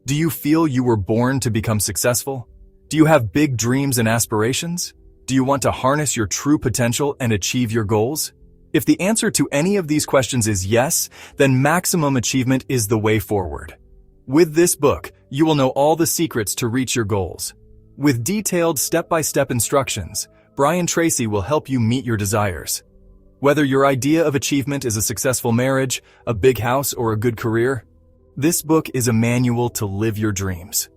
Do you feel you were born to become successful? Do you have big dreams and aspirations? Do you want to harness your true potential and achieve your goals? If the answer to any of these questions is yes, then maximum achievement is the way forward. With this book, you will know all the secrets to reach your goals. With detailed step-by-step instructions, Brian Tracy will help you meet your desires. Whether your idea of achievement is a successful marriage, a big house, or a good career, this book is a manual to live your dreams.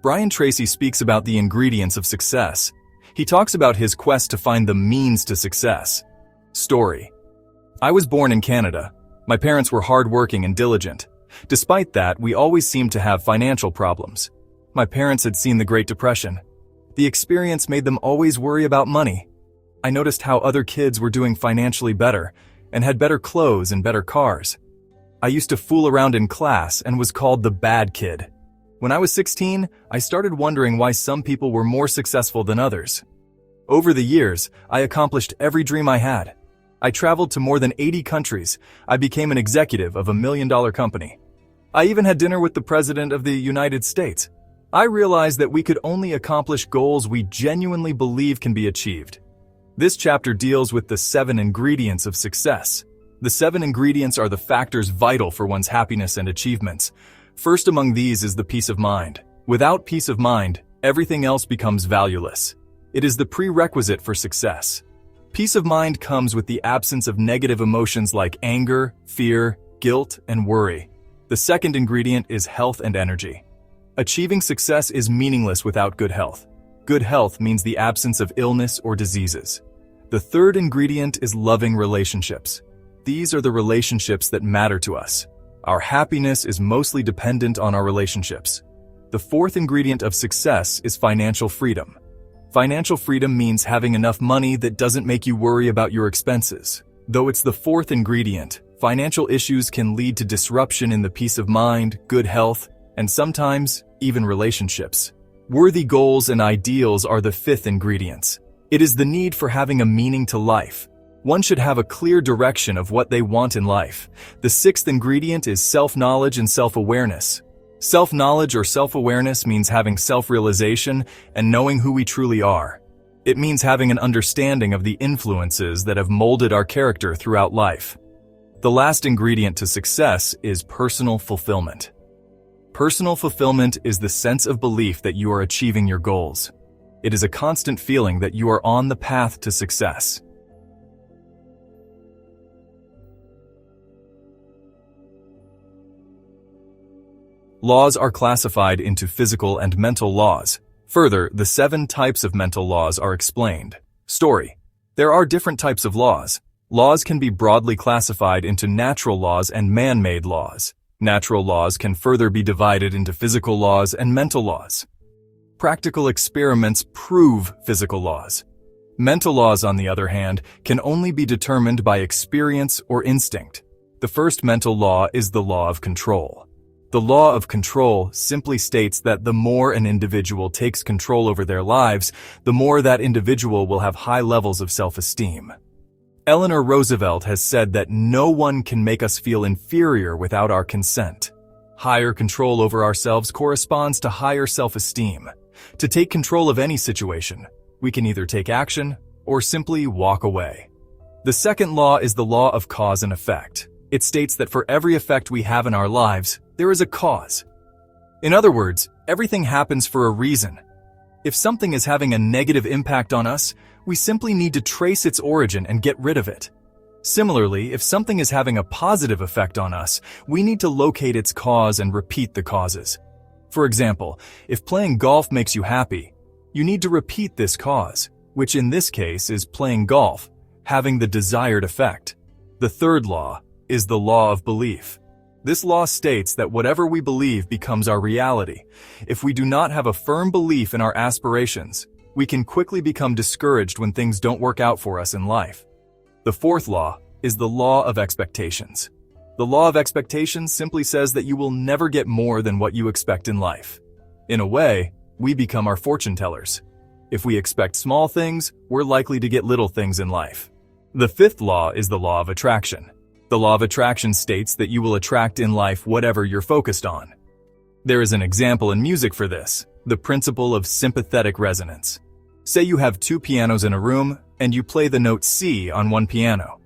Brian Tracy speaks about the ingredients of success. He talks about his quest to find the means to success. Story. I was born in Canada. My parents were hardworking and diligent. Despite that, we always seemed to have financial problems. My parents had seen the Great Depression. The experience made them always worry about money. I noticed how other kids were doing financially better and had better clothes and better cars. I used to fool around in class and was called the bad kid. When I was 16, I started wondering why some people were more successful than others. Over the years, I accomplished every dream I had. I traveled to more than 80 countries. I became an executive of a $1 million company. I even had dinner with the President of the United States. I realized that we could only accomplish goals we genuinely believe can be achieved. This chapter deals with the 7 ingredients of success. The 7 ingredients are the factors vital for one's happiness and achievements. First among these is the peace of mind. Without peace of mind, everything else becomes valueless. It is the prerequisite for success. Peace of mind comes with the absence of negative emotions like anger, fear, guilt, and worry. The second ingredient is health and energy. Achieving success is meaningless without good health. Good health means the absence of illness or diseases. The third ingredient is loving relationships. These are the relationships that matter to us. Our happiness is mostly dependent on our relationships. The fourth ingredient of success is financial freedom. Financial freedom means having enough money that doesn't make you worry about your expenses. Though it's the fourth ingredient, financial issues can lead to disruption in the peace of mind, good health, and sometimes even relationships. Worthy goals and ideals are the fifth ingredients. It is the need for having a meaning to life. One should have a clear direction of what they want in life. The sixth ingredient is self-knowledge and self-awareness. Self-knowledge or self-awareness means having self-realization and knowing who we truly are. It means having an understanding of the influences that have molded our character throughout life. The last ingredient to success is personal fulfillment. Personal fulfillment is the sense of belief that you are achieving your goals. It is a constant feeling that you are on the path to success. Laws are classified into physical and mental laws. Further, the 7 types of mental laws are explained. Story. There are different types of laws. Laws can be broadly classified into natural laws and man-made laws. Natural laws can further be divided into physical laws and mental laws. Practical experiments prove physical laws. Mental laws, on the other hand, can only be determined by experience or instinct. The first mental law is the law of control. The law of control simply states that the more an individual takes control over their lives, the more that individual will have high levels of self-esteem. Eleanor Roosevelt has said that no one can make us feel inferior without our consent. Higher control over ourselves corresponds to higher self-esteem. To take control of any situation, we can either take action or simply walk away. The second law is the law of cause and effect. It states that for every effect we have in our lives, there is a cause. In other words, everything happens for a reason. If something is having a negative impact on us, we simply need to trace its origin and get rid of it. Similarly, if something is having a positive effect on us, we need to locate its cause and repeat the causes. For example, if playing golf makes you happy, you need to repeat this cause, which in this case is playing golf, having the desired effect. The third law is the law of belief. This law states that whatever we believe becomes our reality. If we do not have a firm belief in our aspirations, we can quickly become discouraged when things don't work out for us in life. The fourth law is the law of expectations. The law of expectations simply says that you will never get more than what you expect in life. In a way, we become our fortune tellers. If we expect small things, we're likely to get little things in life. The fifth law is the law of attraction. The law of attraction states that you will attract in life whatever you're focused on. There is an example in music for this, the principle of sympathetic resonance. Say you have two pianos in a room, and you play the note C on one piano.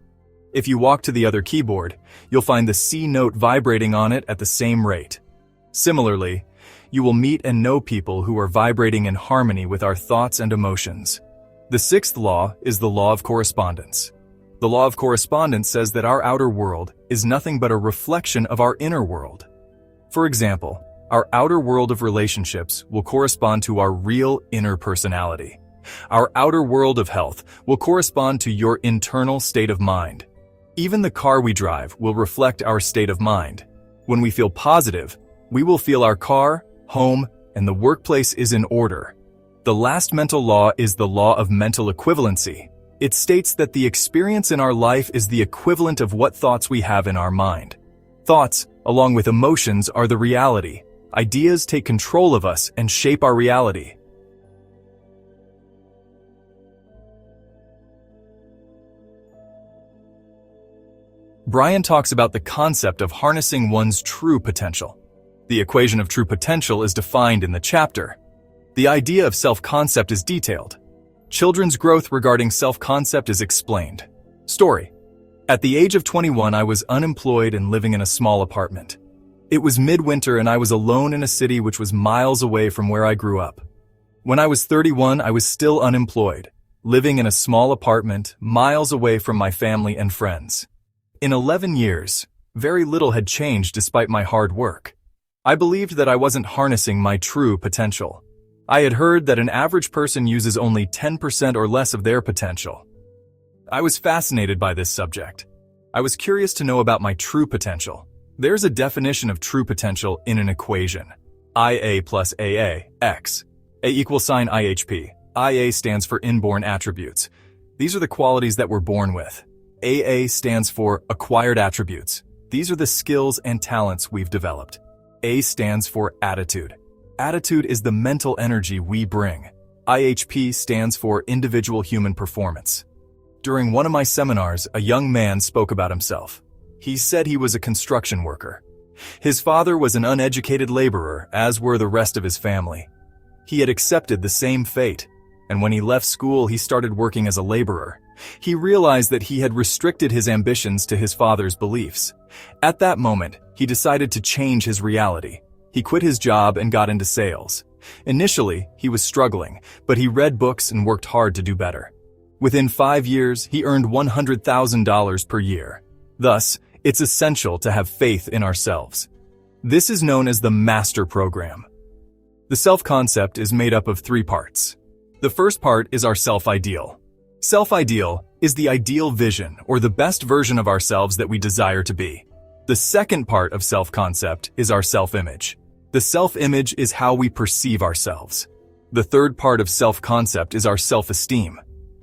If you walk to the other keyboard, you'll find the C note vibrating on it at the same rate. Similarly, you will meet and know people who are vibrating in harmony with our thoughts and emotions. The sixth law is the law of correspondence. The law of correspondence says that our outer world is nothing but a reflection of our inner world. For example, our outer world of relationships will correspond to our real inner personality. Our outer world of health will correspond to your internal state of mind. Even the car we drive will reflect our state of mind. When we feel positive, we will feel our car, home, and the workplace is in order. The last mental law is the law of mental equivalency. It states that the experience in our life is the equivalent of what thoughts we have in our mind. Thoughts, along with emotions, are the reality. Ideas take control of us and shape our reality. Brian talks about the concept of harnessing one's true potential. The equation of true potential is defined in the chapter. The idea of self-concept is detailed. Children's growth regarding self-concept is explained. Story. At the age of 21, I was unemployed and living in a small apartment. It was midwinter and I was alone in a city which was miles away from where I grew up. When I was 31, I was still unemployed, living in a small apartment miles away from my family and friends. In 11 years, very little had changed despite my hard work. I believed that I wasn't harnessing my true potential. I had heard that an average person uses only 10% or less of their potential. I was fascinated by this subject. I was curious to know about my true potential. There's a definition of true potential in an equation. IA plus AA, X. A equals sign IHP. IA stands for inborn attributes. These are the qualities that we're born with. AA stands for acquired attributes. These are the skills and talents we've developed. A stands for attitude. Attitude is the mental energy we bring. IHP stands for individual human performance. During one of my seminars, a young man spoke about himself. He said he was a construction worker. His father was an uneducated laborer, as were the rest of his family. He had accepted the same fate, and when he left school, he started working as a laborer. He realized that he had restricted his ambitions to his father's beliefs. At that moment, he decided to change his reality. He quit his job and got into sales. Initially, he was struggling, but he read books and worked hard to do better. Within 5 years, he earned $100,000 per year. Thus, it's essential to have faith in ourselves. This is known as the master program. The self-concept is made up of 3 parts. The first part is our self-ideal. Self-ideal is the ideal vision or the best version of ourselves that we desire to be. The second part of self-concept is our self-image. The self-image is how we perceive ourselves. The third part of self-concept is our self-esteem.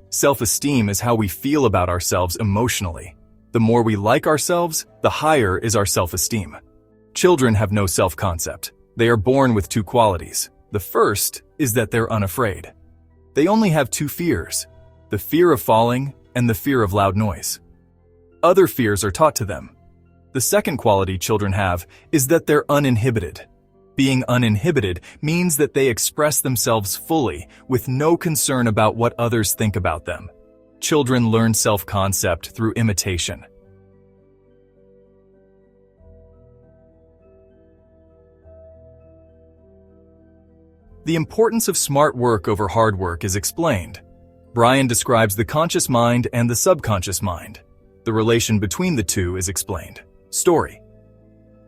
Self-esteem is how we feel about ourselves emotionally. The more we like ourselves, the higher is our self-esteem. Children have no self-concept. They are born with 2 qualities. The first is that they're unafraid. They only have 2 fears, the fear of falling and the fear of loud noise. Other fears are taught to them. The second quality children have is that they're uninhibited. Being uninhibited means that they express themselves fully with no concern about what others think about them. Children learn self-concept through imitation. The importance of smart work over hard work is explained. Brian describes the conscious mind and the subconscious mind. The relation between the two is explained. Story.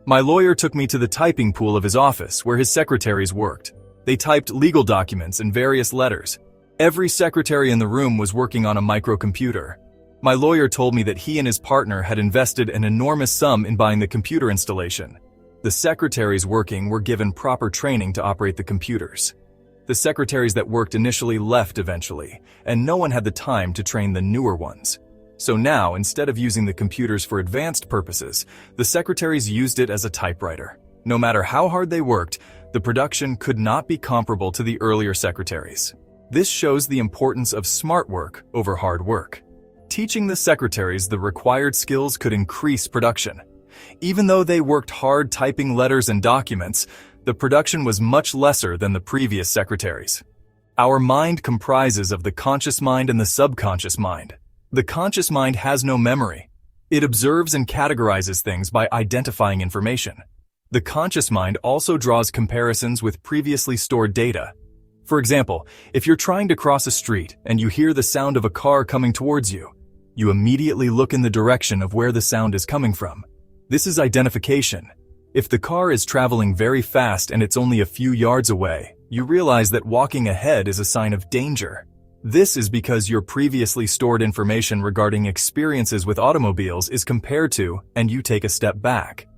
My lawyer took me to the typing pool of his office where his secretaries worked. They typed legal documents and various letters. Every secretary in the room was working on a microcomputer. My lawyer told me that he and his partner had invested an enormous sum in buying the computer installation. The secretaries working were given proper training to operate the computers. The secretaries that worked initially left eventually, and no one had the time to train the newer ones. So now, instead of using the computers for advanced purposes, the secretaries used it as a typewriter. No matter how hard they worked, the production could not be comparable to the earlier secretaries. This shows the importance of smart work over hard work. Teaching the secretaries the required skills could increase production. Even though they worked hard typing letters and documents, the production was much lesser than the previous secretaries. Our mind comprises of the conscious mind and the subconscious mind. The conscious mind has no memory. It observes and categorizes things by identifying information. The conscious mind also draws comparisons with previously stored data. For example, if you're trying to cross a street and you hear the sound of a car coming towards you, you immediately look in the direction of where the sound is coming from. This is identification. If the car is traveling very fast and it's only a few yards away, you realize that walking ahead is a sign of danger. This is because your previously stored information regarding experiences with automobiles is compared to, and you take a step back.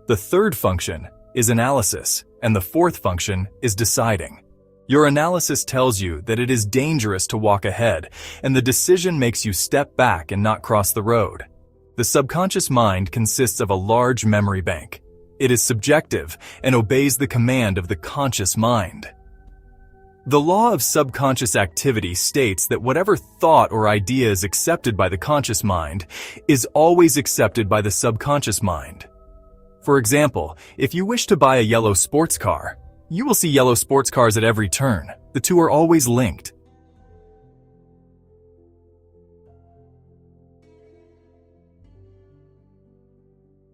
The third function is analysis, and the fourth function is deciding. Your analysis tells you that it is dangerous to walk ahead, and the decision makes you step back and not cross the road. The subconscious mind consists of a large memory bank. It is subjective and obeys the command of the conscious mind. The law of subconscious activity states that whatever thought or idea is accepted by the conscious mind is always accepted by the subconscious mind. For example, if you wish to buy a yellow sports car, you will see yellow sports cars at every turn. The two are always linked.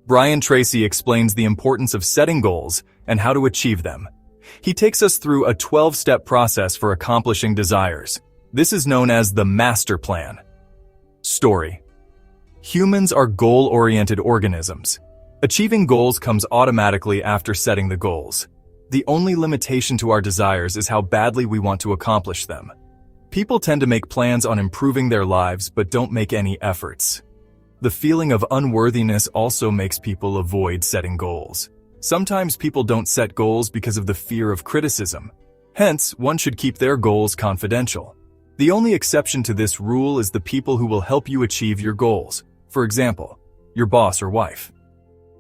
Brian Tracy explains the importance of setting goals and how to achieve them. He takes us through a 12-step process for accomplishing desires. This is known as the master plan. Story. Humans are goal-oriented organisms. Achieving goals comes automatically after setting the goals. The only limitation to our desires is how badly we want to accomplish them. People tend to make plans on improving their lives but don't make any efforts. The feeling of unworthiness also makes people avoid setting goals. Sometimes people don't set goals because of the fear of criticism. Hence, one should keep their goals confidential. The only exception to this rule is the people who will help you achieve your goals. For example, your boss or wife.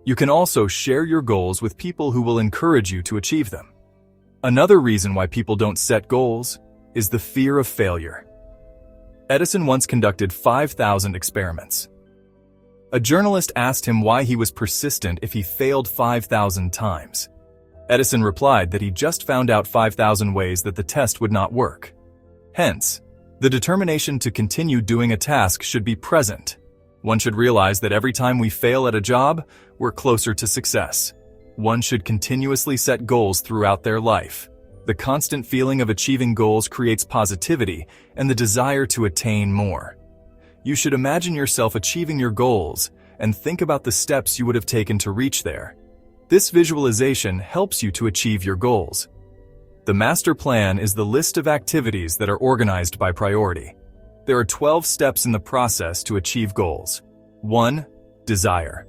You can also share your goals with people who will encourage you to achieve them. Another reason why people don't set goals is the fear of failure. Edison once conducted 5,000 experiments. A journalist asked him why he was persistent if he failed 5,000 times. Edison replied that he just found out 5,000 ways that the test would not work. Hence, the determination to continue doing a task should be present. One should realize that every time we fail at a job, we're closer to success. One should continuously set goals throughout their life. The constant feeling of achieving goals creates positivity and the desire to attain more. You should imagine yourself achieving your goals and think about the steps you would have taken to reach there. This visualization helps you to achieve your goals. The master plan is the list of activities that are organized by priority. There are 12 steps in the process to achieve goals. 1. Desire.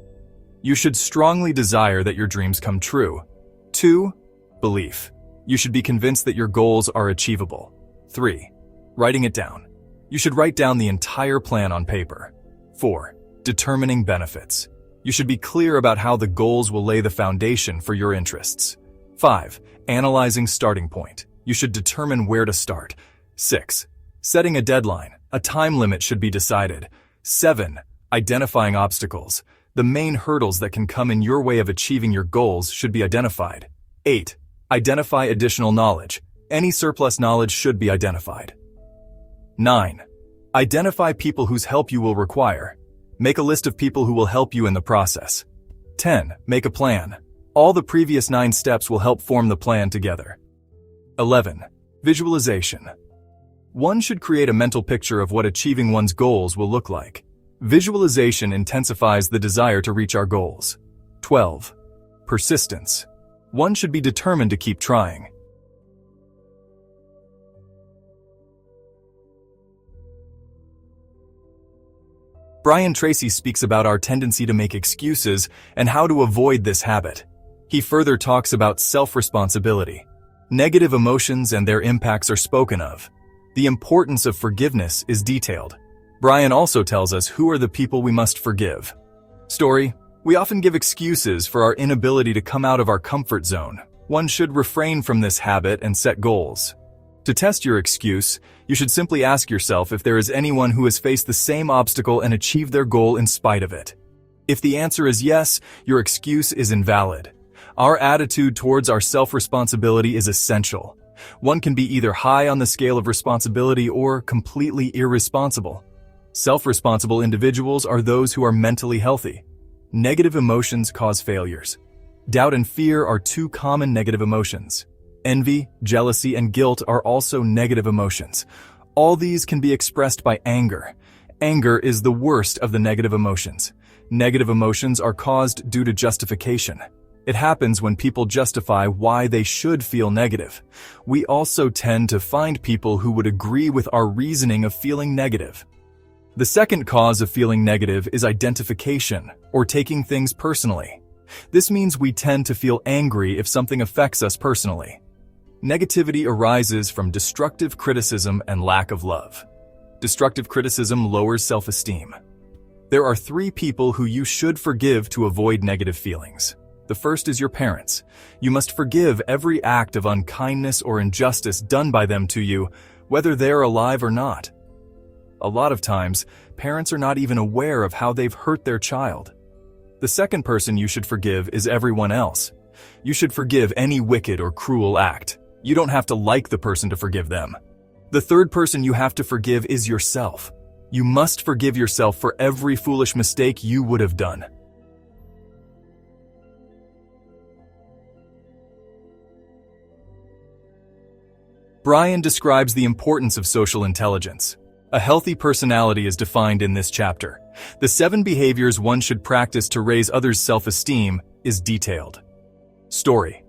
You should strongly desire that your dreams come true. 2. Belief. You should be convinced that your goals are achievable. 3. Writing it down. You should write down the entire plan on paper. 4. Determining benefits. You should be clear about how the goals will lay the foundation for your interests. 5. Analyzing starting point. You should determine where to start. 6. Setting a deadline. A time limit should be decided. 7. Identifying obstacles. The main hurdles that can come in your way of achieving your goals should be identified. 8. Identify additional knowledge. Any surplus knowledge should be identified. 9. Identify people whose help you will require. Make a list of people who will help you in the process. 10. Make a plan. All the previous 9 steps will help form the plan together. 11. Visualization. One should create a mental picture of what achieving one's goals will look like. Visualization intensifies the desire to reach our goals. 12. Persistence. One should be determined to keep trying. Brian Tracy speaks about our tendency to make excuses and how to avoid this habit. He further talks about self-responsibility. Negative emotions and their impacts are spoken of. The importance of forgiveness is detailed. Brian also tells us who are the people we must forgive. Story. We often give excuses for our inability to come out of our comfort zone. One should refrain from this habit and set goals. To test your excuse, you should simply ask yourself if there is anyone who has faced the same obstacle and achieved their goal in spite of it. If the answer is yes, your excuse is invalid. Our attitude towards our self-responsibility is essential. One can be either high on the scale of responsibility or completely irresponsible. Self-responsible individuals are those who are mentally healthy. Negative emotions cause failures. Doubt and fear are two common negative emotions. Envy, jealousy, and guilt are also negative emotions. All these can be expressed by anger. Anger is the worst of the negative emotions. Negative emotions are caused due to justification. It happens when people justify why they should feel negative. We also tend to find people who would agree with our reasoning of feeling negative. The second cause of feeling negative is identification, or taking things personally. This means we tend to feel angry if something affects us personally. Negativity arises from destructive criticism and lack of love. Destructive criticism lowers self-esteem. There are 3 people who you should forgive to avoid negative feelings. The first is your parents. You must forgive every act of unkindness or injustice done by them to you, whether they're alive or not. A lot of times, parents are not even aware of how they've hurt their child. The second person you should forgive is everyone else. You should forgive any wicked or cruel act. You don't have to like the person to forgive them. The third person you have to forgive is yourself. You must forgive yourself for every foolish mistake you would have done. Brian describes the importance of social intelligence. A healthy personality is defined in this chapter. The 7 behaviors one should practice to raise others' self-esteem is detailed. Story.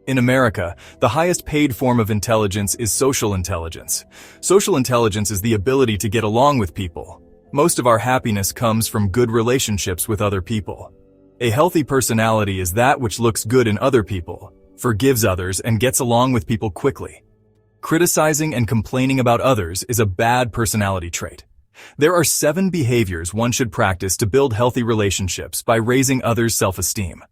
In America, the highest paid form of intelligence is social intelligence. Social intelligence is the ability to get along with people. Most of our happiness comes from good relationships with other people. A healthy personality is that which looks good in other people, forgives others, and gets along with people quickly. Criticizing and complaining about others is a bad personality trait. There are 7 behaviors one should practice to build healthy relationships by raising others' self-esteem.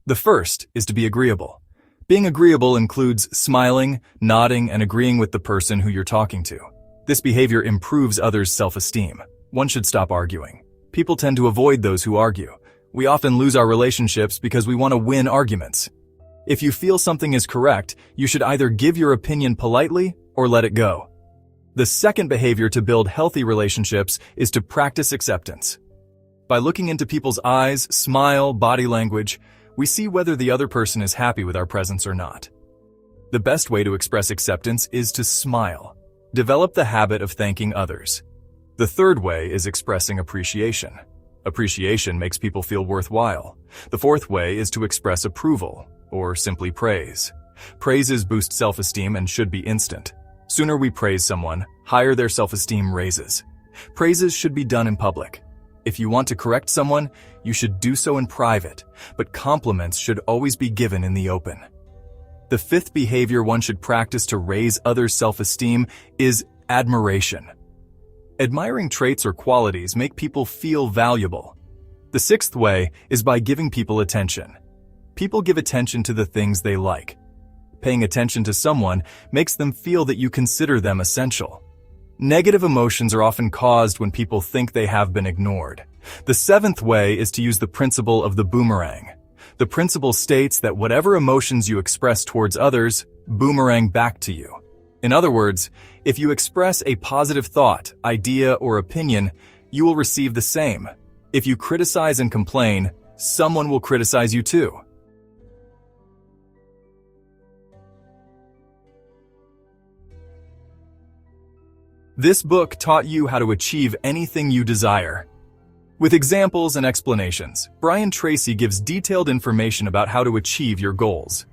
The first is to be agreeable. Being agreeable includes smiling, nodding, and agreeing with the person who you're talking to. This behavior improves others' self-esteem. One should stop arguing. People tend to avoid those who argue. We often lose our relationships because we want to win arguments. If you feel something is correct, you should either give your opinion politely or let it go. The second behavior to build healthy relationships is to practice acceptance. By looking into people's eyes, smile, body language, we see whether the other person is happy with our presence or not. The best way to express acceptance is to smile. Develop the habit of thanking others. The third way is expressing appreciation. Appreciation makes people feel worthwhile. The fourth way is to express approval, or simply praise. Praises boost self-esteem and should be instant. Sooner we praise someone, higher their self-esteem raises. Praises should be done in public. If you want to correct someone, you should do so in private, but compliments should always be given in the open. The fifth behavior one should practice to raise others' self-esteem is admiration. Admiring traits or qualities make people feel valuable. The sixth way is by giving people attention. People give attention to the things they like. Paying attention to someone makes them feel that you consider them essential. Negative emotions are often caused when people think they have been ignored. The seventh way is to use the principle of the boomerang. The principle states that whatever emotions you express towards others, boomerang back to you. In other words, if you express a positive thought, idea, or opinion, you will receive the same. If you criticize and complain, someone will criticize you too. This book taught you how to achieve anything you desire. With examples and explanations, Brian Tracy gives detailed information about how to achieve your goals.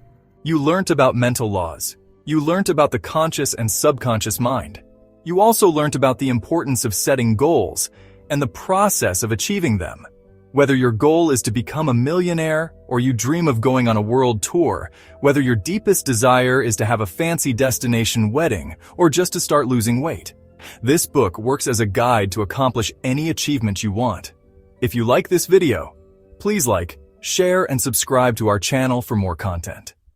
You learnt about mental laws. You learnt about the conscious and subconscious mind. You also learnt about the importance of setting goals and the process of achieving them. Whether your goal is to become a millionaire or you dream of going on a world tour, whether your deepest desire is to have a fancy destination wedding or just to start losing weight, this book works as a guide to accomplish any achievement you want. If you like this video, please like, share, and subscribe to our channel for more content.